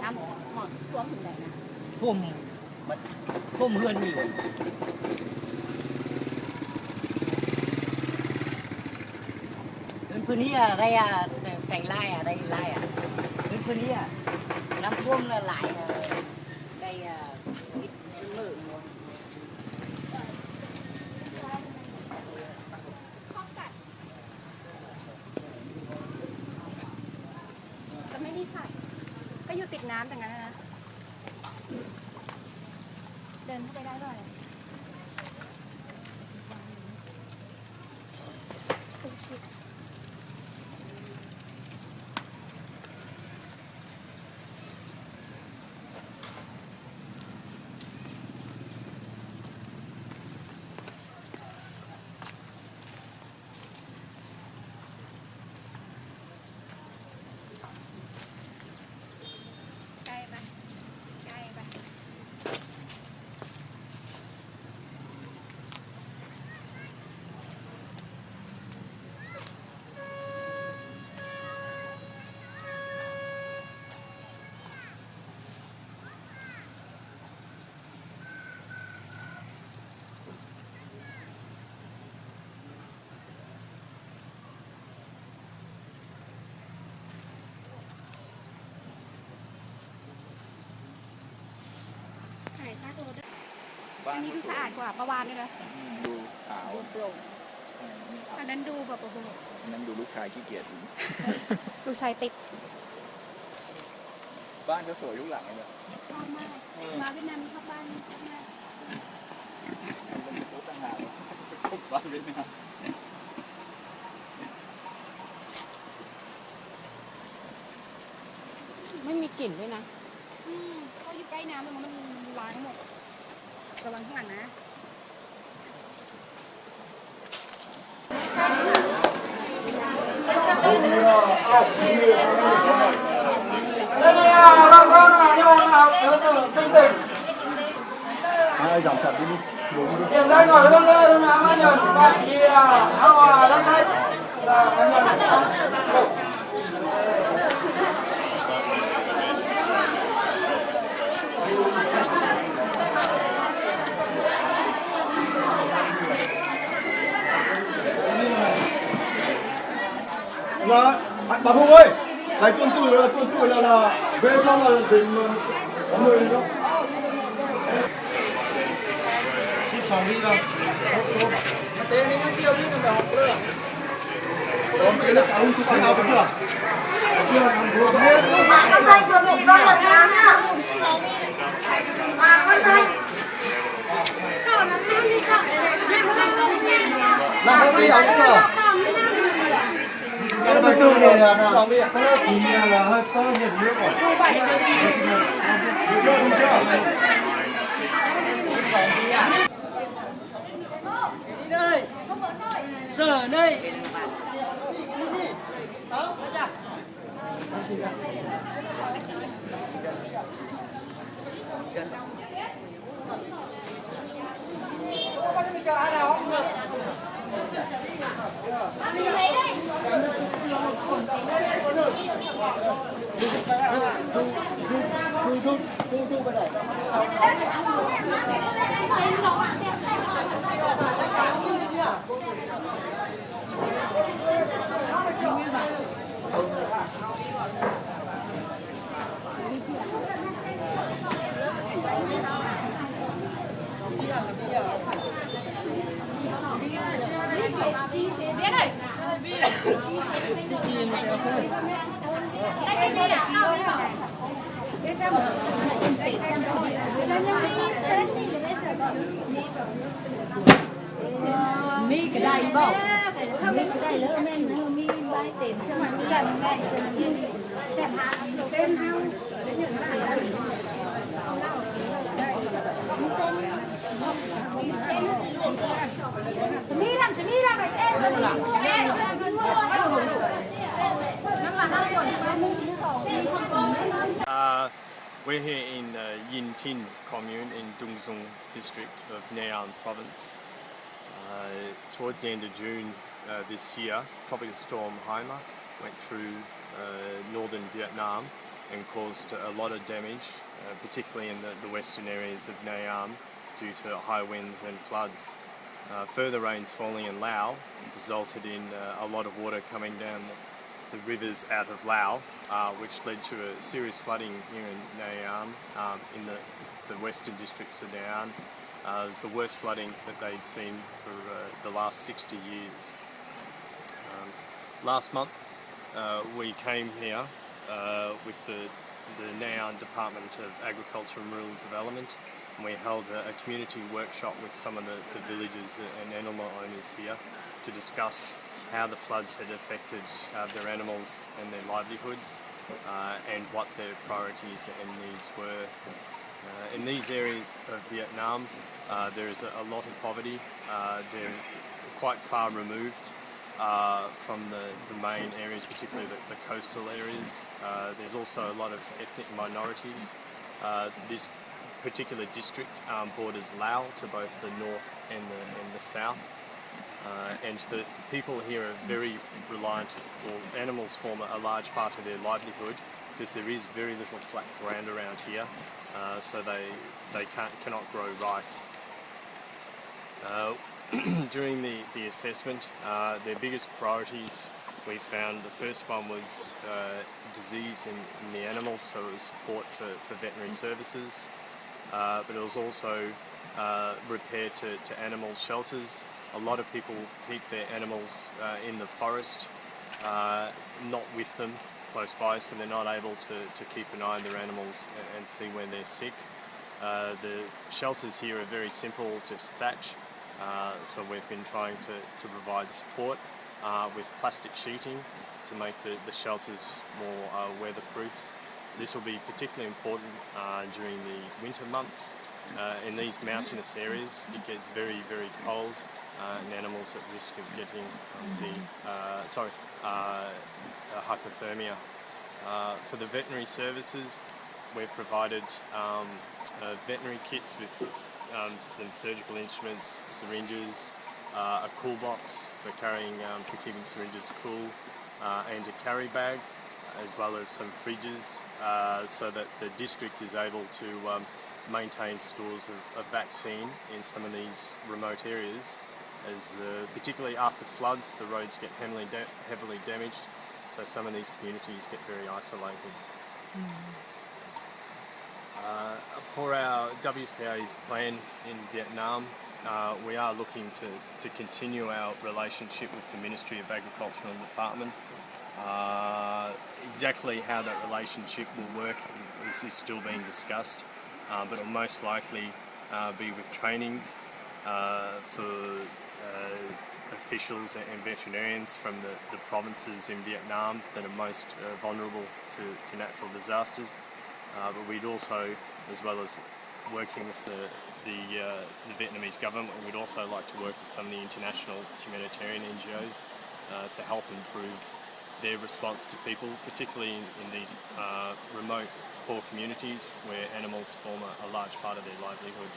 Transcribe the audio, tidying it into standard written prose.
น้ำหมดท่วมถึงไหนนะท่วมเฮือนอยู่พื้นที่อะไรแต่งไร่ได้ไร่พื้นที่น้ำท่วมหลายได้มือจะไม่ได้ใส่ก็อยู่ติดน้ำอย่างนั้นนะเดินเข้าไปได้ด้วยอันนี้ดูสะอาดกว่าเมื่อวานนี่เลยดูขาวดูโปร่งอันนั้นดูแบบโอ้โหอันนั้นดูลูกชายขี้เกียจดูชายติดบ้านก็สวยยุคหลังเลยชอบมากมาเวียดนามชอบบ้านชอบมากต่างหากบ้านเวียดนามไม่มีกลิ่นด้วยนะก็อยู่ใกล้น้ำมันล้างหมดระวังข้างหลังนะai giảm sạch đi tiền đây ngồi luôn đây luôn nào anh nhờ bạn chị áo hòa lắm đấy là anh nhờ là bà Hùng ơi, cái tuần tuổi là về sau là đến người đó. Đi phòng đi đâu? Thế nên nó chiều đi từ đầu nữa. Còn cái là ông chụp ảnh nào cũng được. Chưa làm vừa hết. Con thấy vừa bị bao lần nhá. Con thấy. Làm không đi đâu chưa? Cái bài tư này là nó tí là hơi có nhiệt nước rồi. Đúng chưa? đi đây giờ đây đi đó Thu bên này. Mi cái này bỏ mi cái này lỡ men mi bay tiền cho mà mi làm này đẹp hàng tên hao mi làm phải We're here in Yin Tin commune in Dung Sung district of Nakhon province. Towards the end of June this year, tropical storm Haima went through northern Vietnam and caused a lot of damage, particularly in the western areas of Nayam due to high winds and floods. Further rains falling in Laos resulted in a lot of water coming down the rivers out of Laos, which led to a serious flooding here in Nayam, in the western districts of Nayam. It's the worst flooding that they'd seen for the last 60 years. Last month we came here with the Nayam Department of Agriculture and Rural Development, and we held a community workshop with some of the villagers and animal owners here to discuss how the floods had affected their animals and their livelihoods, and what their priorities and needs were. In these areas of Vietnam, there is a lot of poverty. They're quite far removed from the main areas, particularly the coastal areas. There's also a lot of ethnic minorities. This particular district borders Laos to both the north and the south. And the people here are very reliant, or animals form a large part of their livelihood, because there is very little flat ground around here, so they cannot grow rice. During the assessment, their biggest priorities we found, the first one was disease in the animals, so it was support for veterinary services, but it was also repair to animal shelters. A lot of people keep their animals in the forest, not with them close by, so they're not able to keep an eye on their animals and see when they're sick. The shelters here are very simple, just thatch, so we've been trying to provide support with plastic sheeting to make the shelters more weatherproofs. This will be particularly important during the winter months. In these mountainous areas it gets very, very cold, and animals at risk of getting hypothermia. For the veterinary services, we've provided veterinary kits with some surgical instruments, syringes, a cool box for keeping syringes cool, and a carry bag, as well as some fridges, so that the district is able to maintain stores of vaccine in some of these remote areas, as particularly after floods the roads get heavily damaged, so some of these communities get very isolated. For our WSPA's plan in Vietnam, we are looking to continue our relationship with the Ministry of Agriculture and Department. Exactly how that relationship will work is still being discussed, but it will most likely be with trainings for officials and veterinarians from the provinces in Vietnam that are most vulnerable to natural disasters. But we'd also, as well as working with the Vietnamese government, we'd also like to work with some of the international humanitarian NGOs to help improve their response to people, particularly in these remote, poor communities where animals form a large part of their livelihood.